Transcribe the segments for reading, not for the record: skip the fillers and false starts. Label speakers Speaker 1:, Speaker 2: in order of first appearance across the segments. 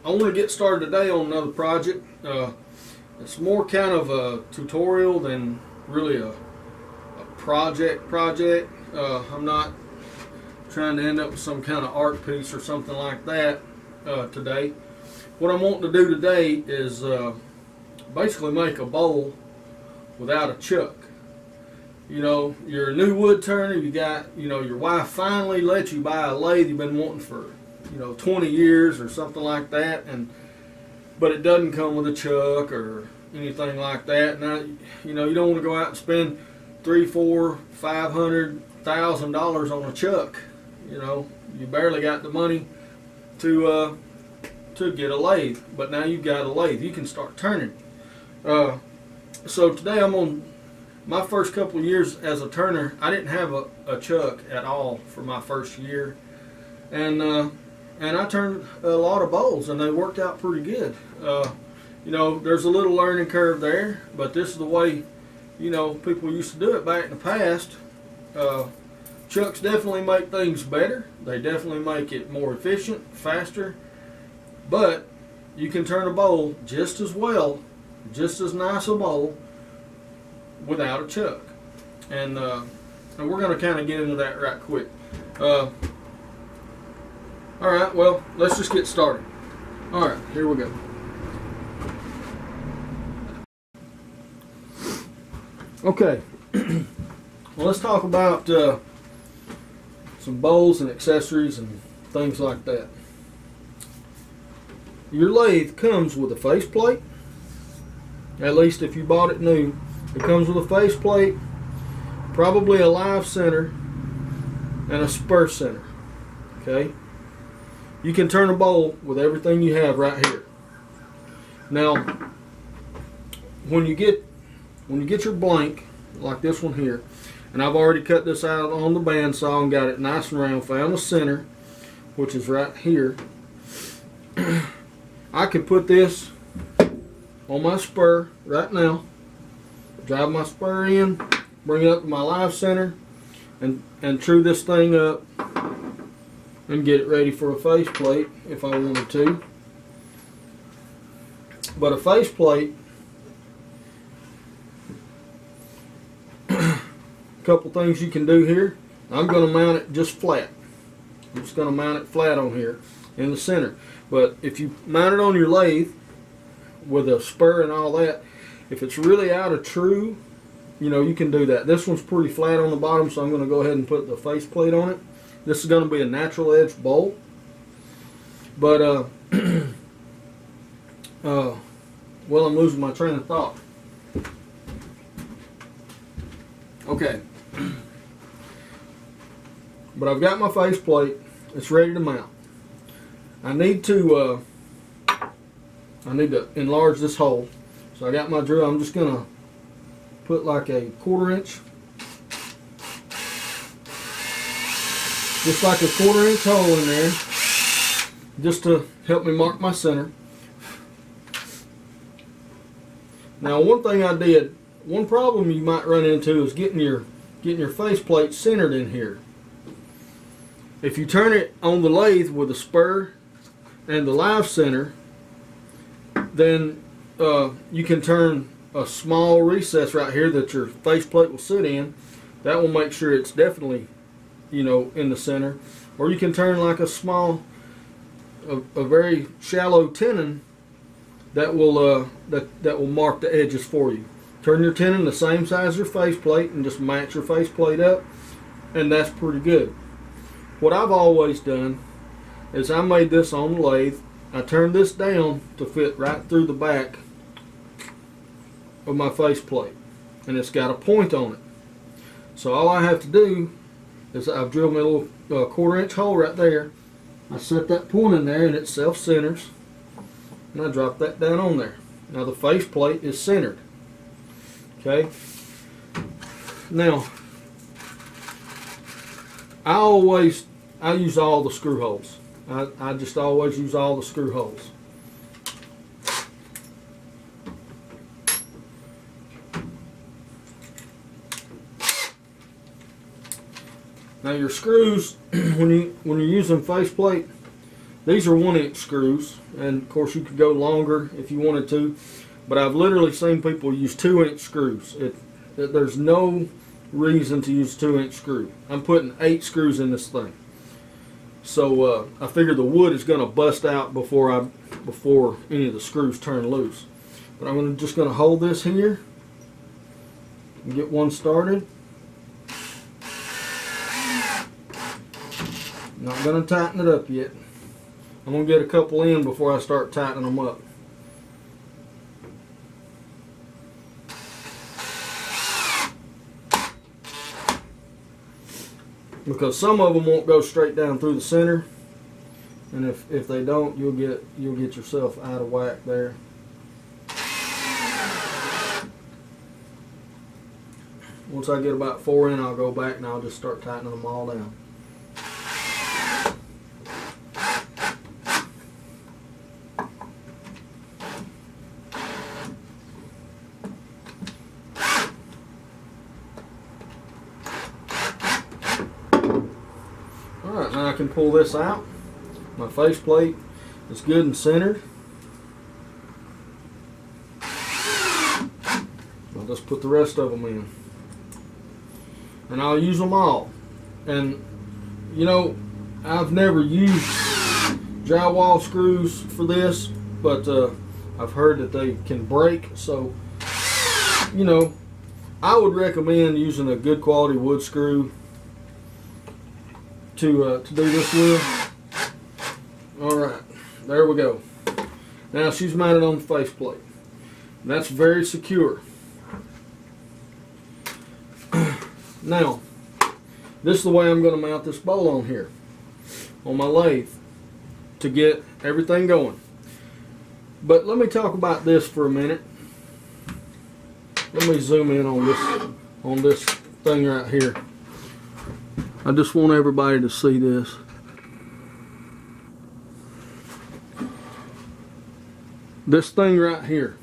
Speaker 1: I want to get started today on another project. It's more kind of a tutorial than really a project. I'm not trying to end up with some kind of art piece or something like that today. What I'm wanting to do today is basically make a bowl without a chuck. You know, you're a new wood turner, you got, you know, your wife finally let you buy a lathe you've been wanting for, 20 years or something like that, but it doesn't come with a chuck or anything like that. Now, you don't want to go out and spend $300,000, $400,000, $500,000 on a chuck. You barely got the money to get a lathe, but now you've got a lathe. You can start turning. So today I'm on my first couple of years as a turner. I didn't have a chuck at all for my first year, and I turned a lot of bowls, and they worked out pretty good. There's a little learning curve there, but this is the way people used to do it back in the past. Chucks definitely make things better. They definitely make it more efficient, faster, but you can turn a bowl just as well, just as nice a bowl without a chuck. And we're going to kind of get into that right quick. Alright, well, let's just get started. Alright, here we go. Okay, well, let's talk about some bowls and accessories and things like that. Your lathe comes with a faceplate. At least if you bought it new, it comes with a faceplate, probably a live center, and a spur center. Okay, you can turn a bowl with everything you have right here. Now, when you get your blank like this one here, and I've already cut this out on the bandsaw and got it nice and round, found the center, which is right here. I can put this on my spur right now, drive my spur in, bring it up to my live center, and true this thing up and get it ready for a faceplate if I wanted to. But a faceplate, a couple things you can do here. I'm going to mount it just flat. I'm just going to mount it flat on here in the center. But if you mount it on your lathe with a spur and all that, if it's really out of true, you can do that. This one's pretty flat on the bottom, so I'm going to go ahead and put the faceplate on it. This is going to be a natural edge bowl. But well, I'm losing my train of thought. Okay, but I've got my faceplate. It's ready to mount. I need to enlarge this hole. So I got my drill. I'm just gonna put like a 1/4 inch, just like a 1/4 inch hole in there, just to help me mark my center. Now, one problem you might run into is getting your faceplate centered in here. If you turn it on the lathe with a spur and the live center, then you can turn a small recess right here that your faceplate will sit in. That will make sure it's definitely, in the center. Or you can turn like a small, a very shallow tenon that will mark the edges for you. Turn your tenon the same size as your faceplate and just match your faceplate up, and that's pretty good. What I've always done is I made this on the lathe. I turned this down to fit right through the back of my faceplate, and it's got a point on it. So all I have to do is I've drilled my little 1/4 inch hole right there. I set that point in there, and it self-centers, and I drop that down on there. Now the faceplate is centered. Okay. Now, I use all the screw holes. I just always use all the screw holes. Now your screws, when you're using faceplate, These are 1-inch screws, and of course you could go longer if you wanted to, but I've literally seen people use 2-inch screws. There's no reason to use 2-inch screw. I'm putting 8 screws in this thing. So I figure the wood is going to bust out before any of the screws turn loose. But I'm just going to hold this here and get one started. Not going to tighten it up yet. I'm going to get a couple in before I start tightening them up. Because some of them won't go straight down through the center, and if they don't, you'll get yourself out of whack there. Once I get about 4 in, I'll go back and I'll just start tightening them all down. Alright, now I can pull this out. My faceplate is good and centered. I'll just put the rest of them in. And I'll use them all. And you know, I've never used drywall screws for this, but I've heard that they can break, so you know, I would recommend using a good quality wood screw to do this with. Alright, there we go. Now she's mounted on the faceplate. That's very secure. Now, this is the way I'm going to mount this bowl on here, on my lathe, to get everything going. But let me talk about this for a minute. Let me zoom in on this thing right here. I just want everybody to see this. This thing right here.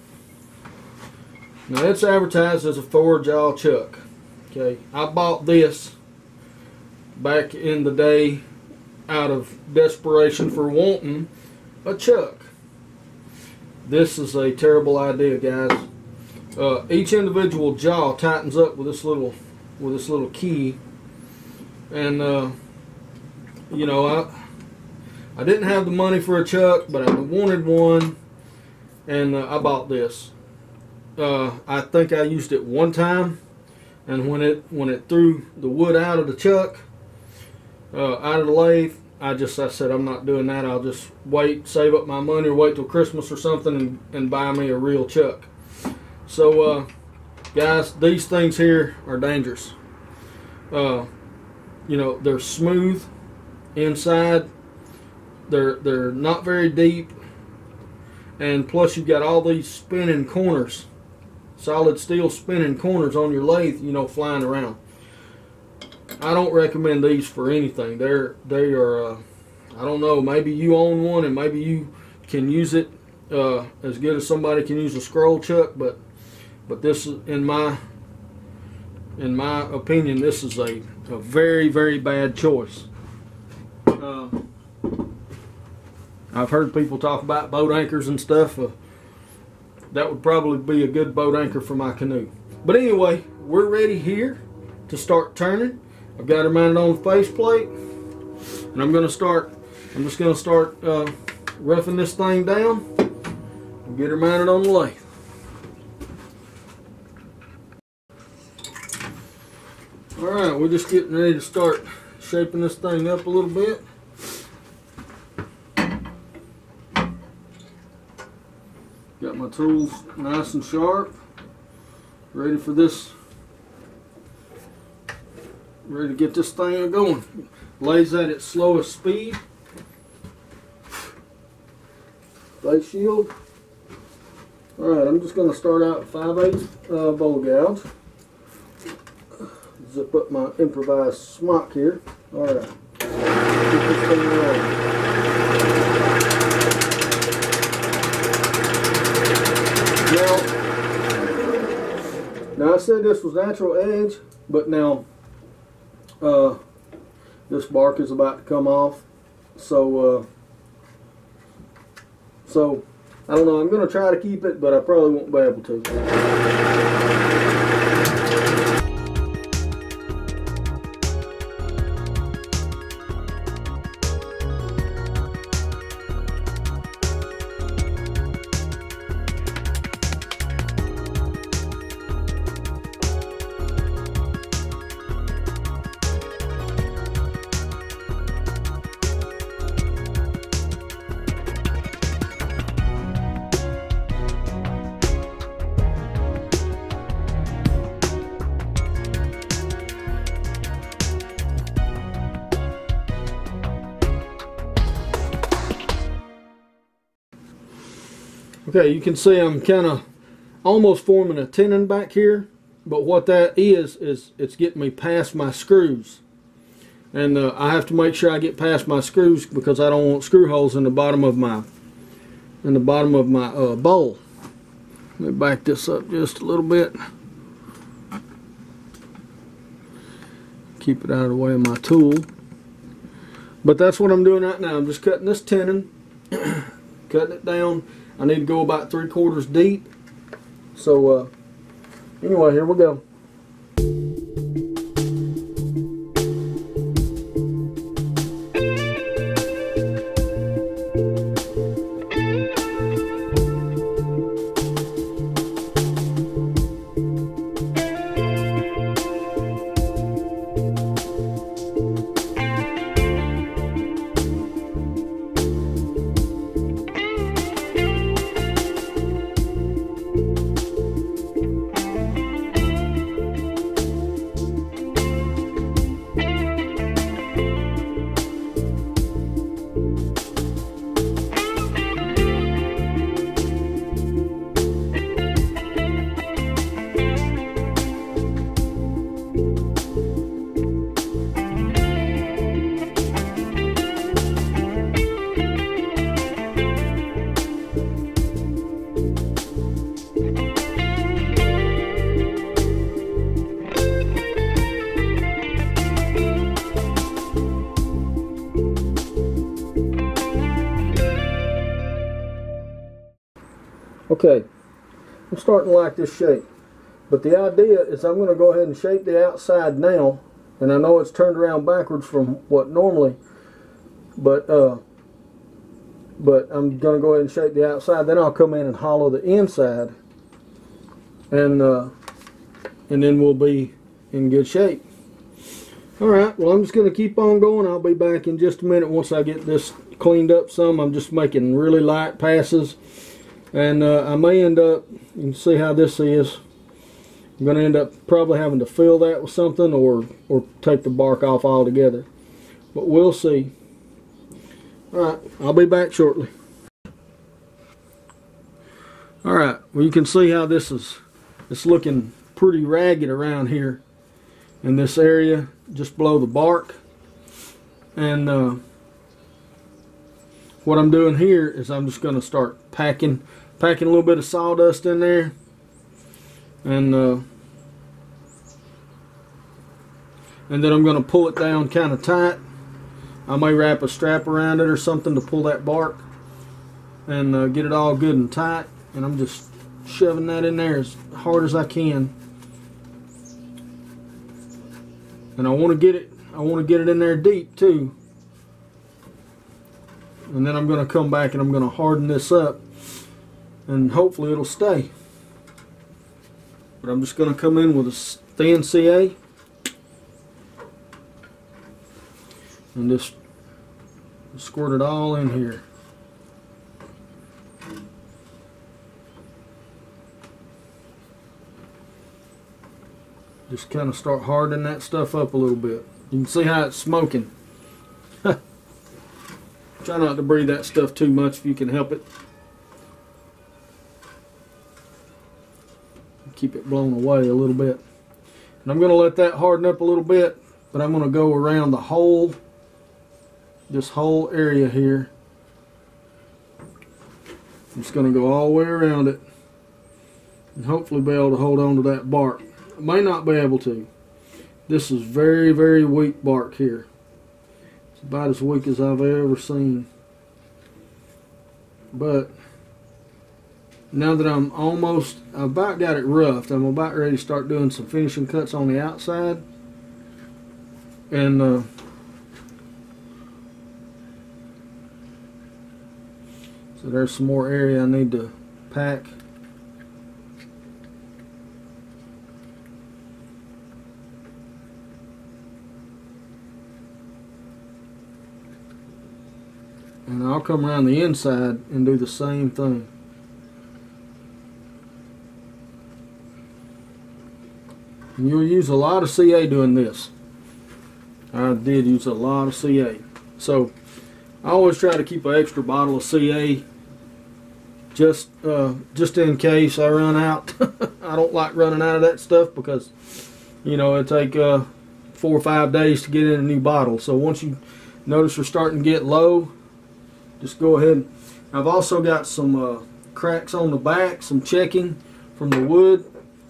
Speaker 1: Now it's advertised as a 4-jaw chuck. Okay, I bought this back in the day out of desperation for wanting a chuck. This is a terrible idea, guys. Each individual jaw tightens up with this little key, and you know, I didn't have the money for a chuck, but I wanted one, and I bought this. I think I used it one time, and when it threw the wood out of the chuck, out of the lathe, I said I'm not doing that. I'll just wait, save up my money, or wait till Christmas or something, and buy me a real chuck. So guys, these things here are dangerous. You know, they're smooth inside. They're not very deep, and plus you've got all these spinning corners, solid steel spinning corners on your lathe, you know, flying around. I don't recommend these for anything. They are I don't know, maybe you own one and maybe you can use it as good as somebody can use a scroll chuck, but this is, in my opinion, this is a very, very bad choice. I've heard people talk about boat anchors and stuff. That would probably be a good boat anchor for my canoe. But anyway, we're ready here to start turning. I've got her mounted on the faceplate, and I'm just going to start roughing this thing down and get her mounted on the lathe. Alright, we're just getting ready to start shaping this thing up a little bit. Got my tools nice and sharp, ready for this, ready to get this thing going. Lays at its slowest speed. Face shield. Alright, I'm just going to start out with 5/8 bowl gouge. Zip up my improvised smock here. Alright, get this thing rolling. Now I said this was natural edge, but now this bark is about to come off, so So I don't know, I'm going to try to keep it, but I probably won't be able to. Okay, you can see I'm kind of almost forming a tenon back here, but what that is it's getting me past my screws, and I have to make sure I get past my screws because I don't want screw holes in the bottom of my bowl. Let me back this up just a little bit. Keep it out of the way of my tool. But that's what I'm doing right now. I'm just cutting this tenon, cutting it down. I need to go about 3/4 deep. So anyway, here we go. Okay, I'm starting to like this shape, but the idea is I'm going to go ahead and shape the outside now, and I know it's turned around backwards from what normally, but I'm going to go ahead and shape the outside, then I'll come in and hollow the inside, and then we'll be in good shape. Alright, well I'm just going to keep on going. I'll be back in just a minute once I get this cleaned up some. I'm just making really light passes. And I may end up, you can see how this is, I'm going to end up probably having to fill that with something or take the bark off altogether. But we'll see. Alright, I'll be back shortly. Alright, well you can see how this is, it's looking pretty ragged around here in this area just below the bark. And what I'm doing here is I'm just going to start packing a little bit of sawdust in there, and then I'm going to pull it down kind of tight. I may wrap a strap around it or something to pull that bark and get it all good and tight, and I'm just shoving that in there as hard as I can. And I want to get it in there deep too. And then I'm going to come back and I'm going to harden this up, and hopefully it'll stay. But I'm just going to come in with a thin CA and just squirt it all in here. Just kind of start hardening that stuff up a little bit. You can see how it's smoking. Try not to breathe that stuff too much if you can help it. Keep it blown away a little bit. And I'm going to let that harden up a little bit, but I'm going to go around the whole, this whole area here. I'm just going to go all the way around it and hopefully be able to hold on to that bark. I may not be able to. This is very, very weak bark here. It's about as weak as I've ever seen. but now that I'm about got it roughed, I'm about ready to start doing some finishing cuts on the outside. And so there's some more area I need to pack. And I'll come around the inside and do the same thing. And you'll use a lot of CA doing this. I did use a lot of CA. So I always try to keep an extra bottle of CA just in case I run out. I don't like running out of that stuff because, you know, it take 4 or 5 days to get in a new bottle. So once you notice you're starting to get low, just go ahead. I've also got some cracks on the back, some checking from the wood,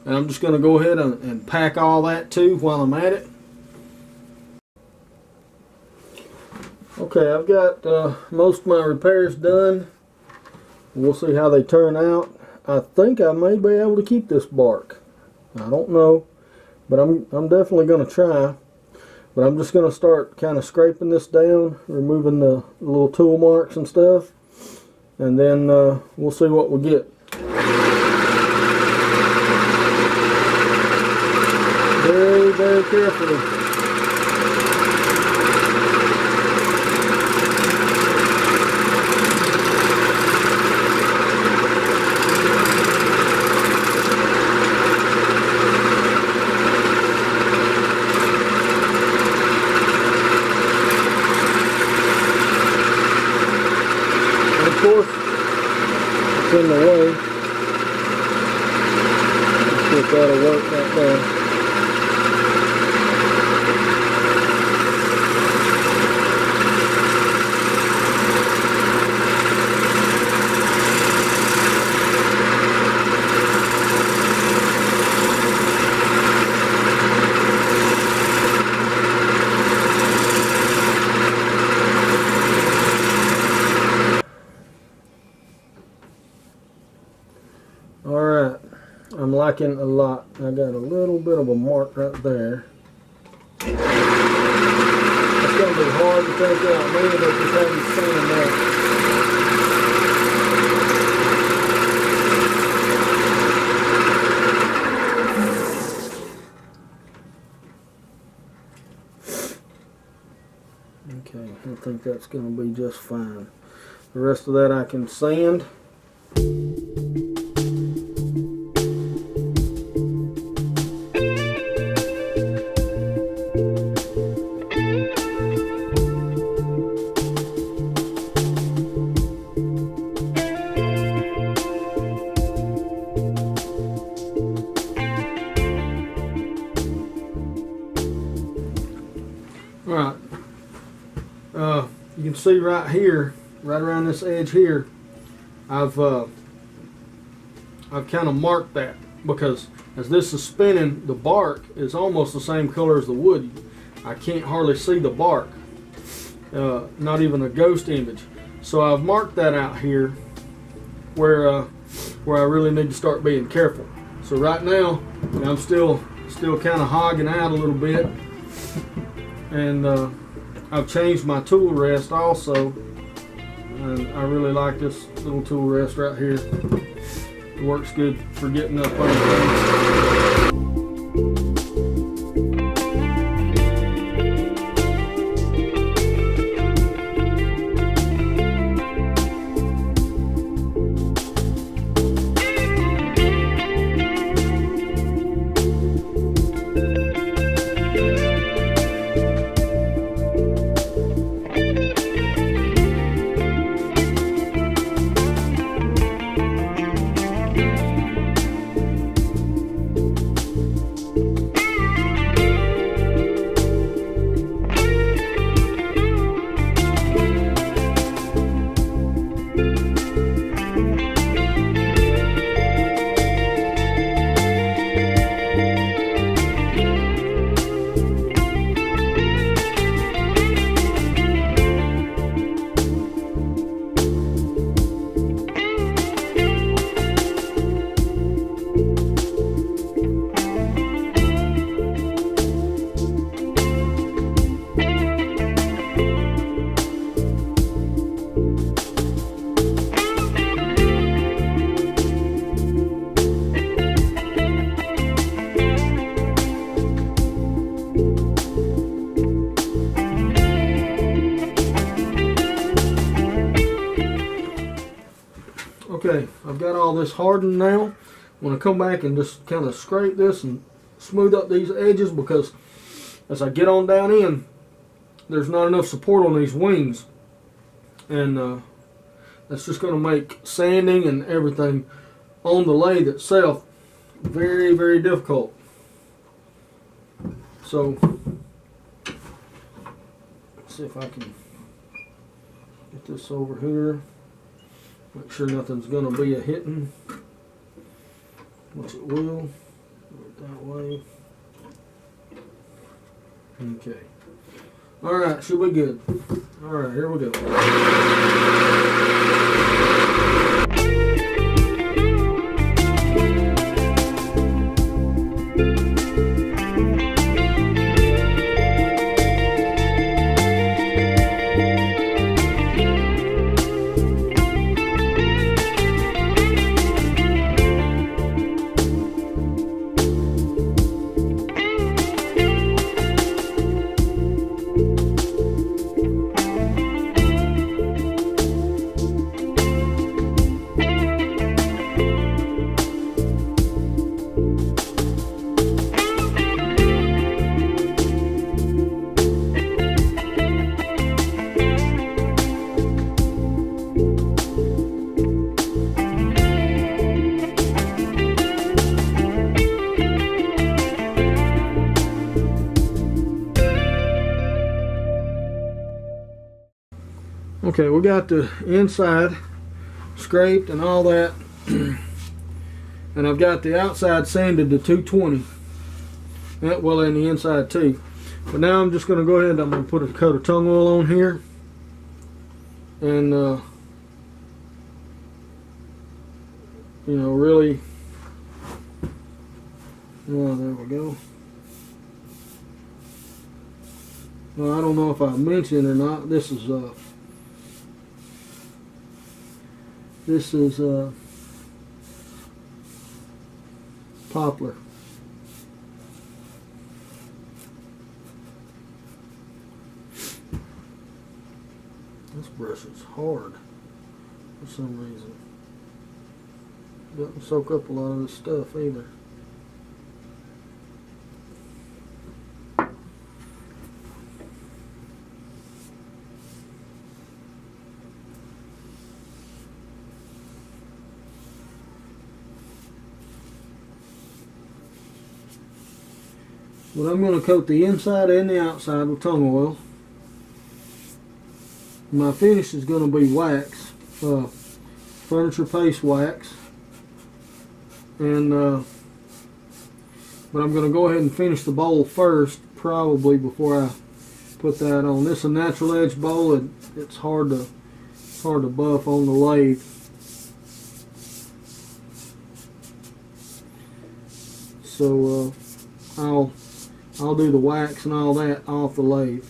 Speaker 1: and I'm just going to go ahead and pack all that too while I'm at it. Okay, I've got most of my repairs done. We'll see how they turn out. I think I may be able to keep this bark. I don't know, but I'm definitely going to try. But I'm just going to start kind of scraping this down, removing the little tool marks and stuff, and then we'll see what we get. Very, very carefully. Of course, it's in the way. Let's see if that'll work right there. Alright, I'm liking a lot. I got a little bit of a mark right there. It's going to be hard to take out, maybe they just haven't sand that. Okay, I think that's going to be just fine. The rest of that I can sand. Alright, you can see right here, right around this edge here, I've kind of marked that because as this is spinning, the bark is almost the same color as the wood. I can't hardly see the bark, not even a ghost image. So I've marked that out here where I really need to start being careful. So right now, I'm still kind of hogging out a little bit. And I've changed my tool rest also, and I really like this little tool rest right here. It works good for getting up on things. Okay, I've got all this hardened now. I'm going to come back and just kind of scrape this and smooth up these edges, because as I get on down in, there's not enough support on these wings, and that's just going to make sanding and everything on the lathe itself very, very difficult. So let's see if I can get this over here, make sure nothing's going to be a hitting, which it will. That way. Okay. Alright, should be good. Alright, here we go. Okay, we got the inside scraped and all that, and I've got the outside sanded to 220, well, and the inside too. But now I'm just going to go ahead and I'm going to put a coat of tung oil on here, and you know, really, well, there we go. Well, I don't know if I mentioned or not, this is poplar. This brush is hard for some reason. Doesn't soak up a lot of this stuff either. But I'm going to coat the inside and the outside with tung oil. My finish is going to be wax, furniture paste wax, and but I'm going to go ahead and finish the bowl first, probably before I put that on. This is a natural edge bowl, and it's hard to buff on the lathe. So I'll do the wax and all that off the lathe.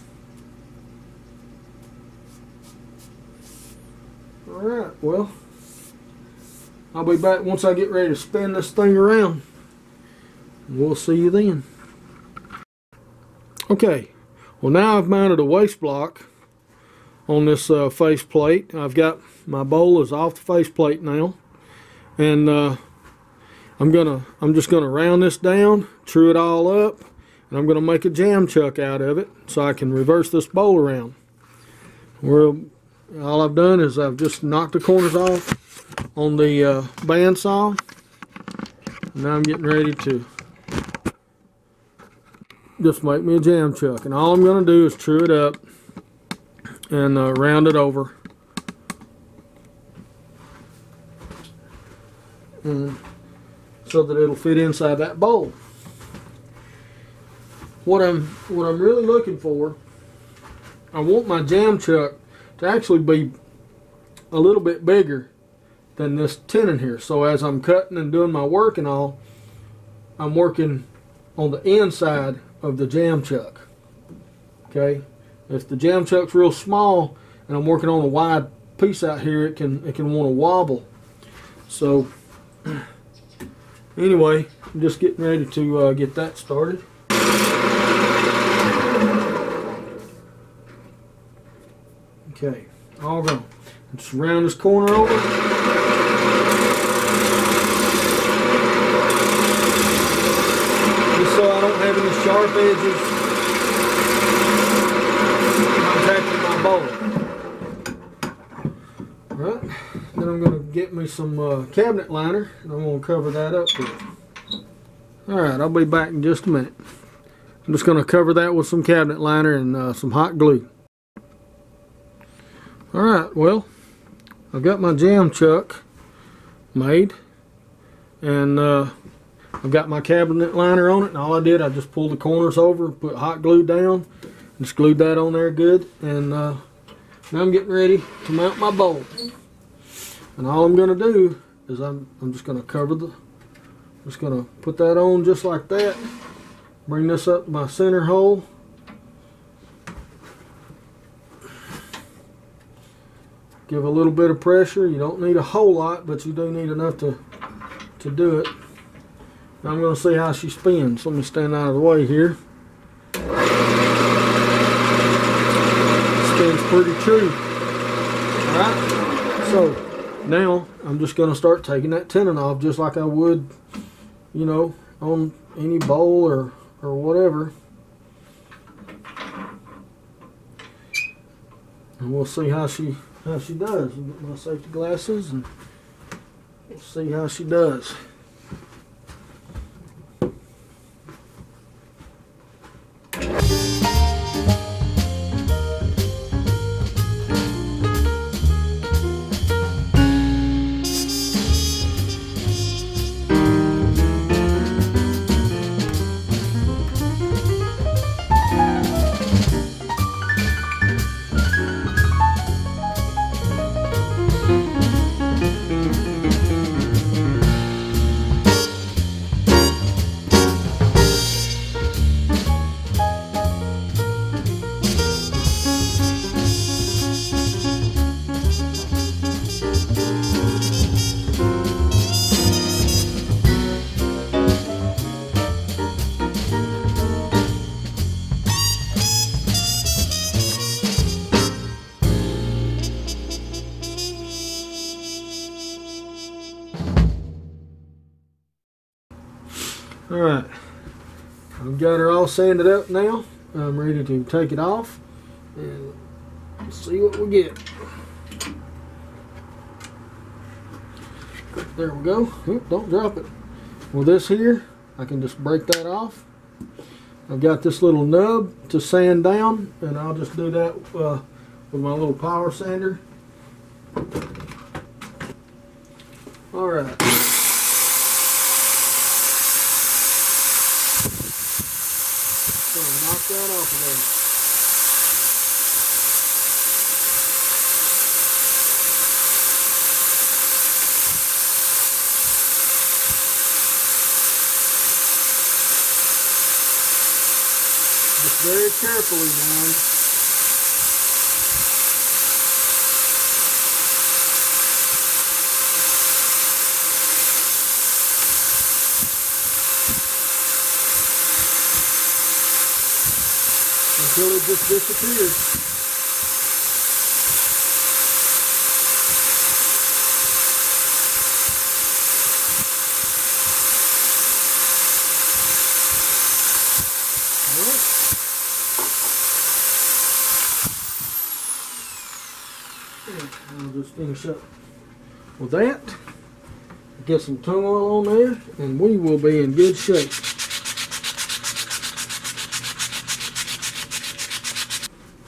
Speaker 1: Alright, well, I'll be back once I get ready to spin this thing around. We'll see you then. Okay, well, now I've mounted a waste block on this face plate. I've got my bowl is off the face plate now, and I'm just gonna round this down, true it all up, and I'm gonna make a jam chuck out of it so I can reverse this bowl around. All I've done is I've just knocked the corners off on the bandsaw. Now I'm getting ready to just make me a jam chuck, and all I'm gonna do is true it up and round it over, and so that it'll fit inside that bowl. What I'm really looking for, I want my jam chuck to actually be a little bit bigger than this tenon here. So as I'm cutting and doing my work and all, I'm working on the inside of the jam chuck. Okay, if the jam chuck's real small and I'm working on a wide piece out here, it can want to wobble. So anyway, I'm just getting ready to get that started. Okay, all gone. Just round this corner over. sharp edges, contacting my bowl. Right, then I'm going to get me some cabinet liner, and I'm going to cover that up here. Alright, I'll be back in just a minute. I'm just going to cover that with some cabinet liner and some hot glue. Alright, well, I've got my jam chuck made, and I've got my cabinet liner on it, and all I did, I just pulled the corners over, put hot glue down, and just glued that on there good, and now I'm getting ready to mount my bowl. And all I'm going to do is I'm just going to cover the, just going to put that on just like that, bring this up to my center hole, give a little bit of pressure. You don't need a whole lot, but you do need enough to do it. Now I'm going to see how she spins. Let me stand out of the way here. Spins pretty true. Alright, so now I'm just going to start taking that tenon off just like I would, you know, on any bowl or whatever. And we'll see how she does. I'll get my safety glasses and we'll see how she does. Alright, I've got her all sanded up now. I'm ready to take it off and see what we get. There we go. Oop, don't drop it. Well, this here, I can just break that off. I've got this little nub to sand down, and I'll just do that with my little power sander. Alright. Knock that off of there. Just very carefully, man. Until it just disappears. Alright. I'll just finish up with that. Get some tung oil on there, and we will be in good shape.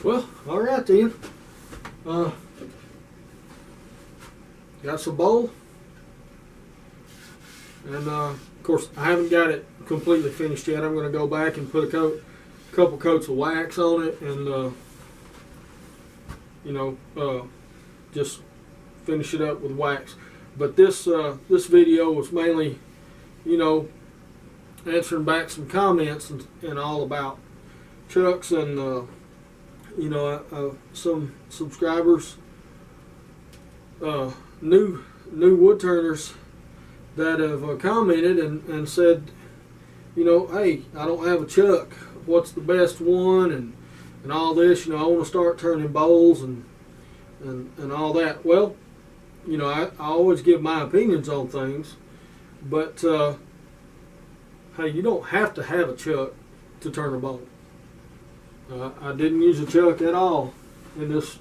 Speaker 1: Well, alright then. Got some bowl. And of course, I haven't got it completely finished yet. I'm going to go back and put a couple coats of wax on it, and you know, just finish it up with wax. But this video was mainly, you know, answering back some comments and all about trucks, and you know, some subscribers, new wood turners that have commented and said, you know, hey, I don't have a chuck. What's the best one? And all this. You know, I want to start turning bowls and all that. Well, you know, I always give my opinions on things, but hey, you don't have to have a chuck to turn a bowl. I didn't use a chuck at all in this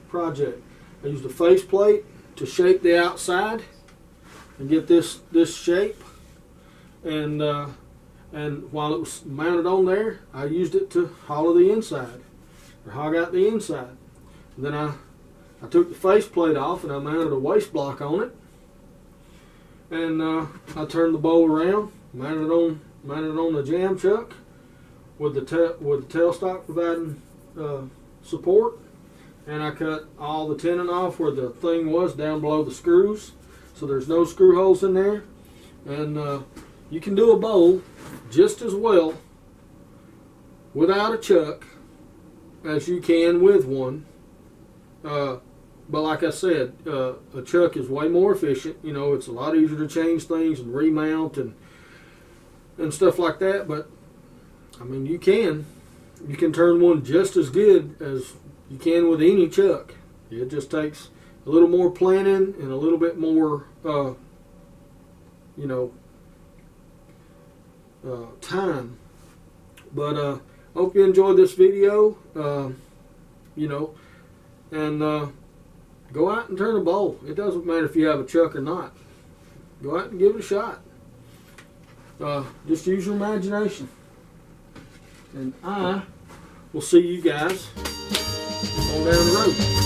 Speaker 1: project. I used a faceplate to shape the outside and get this shape, and while it was mounted on there, I used it to hollow the inside or hog out the inside. And then I took the faceplate off and I mounted a waste block on it, and I turned the bowl around, mounted it on the jam chuck with the tailstock providing support, and I cut all the tenon off where the thing was down below the screws, so there's no screw holes in there. And you can do a bowl just as well without a chuck as you can with one. But like I said, a chuck is way more efficient. You know, it's a lot easier to change things and remount and stuff like that. But I mean, you can turn one just as good as you can with any chuck. It just takes a little more planning and a little bit more, time. But hope you enjoyed this video. And go out and turn a bowl. It doesn't matter if you have a chuck or not. Go out and give it a shot. Just use your imagination. And I will see you guys on down the road.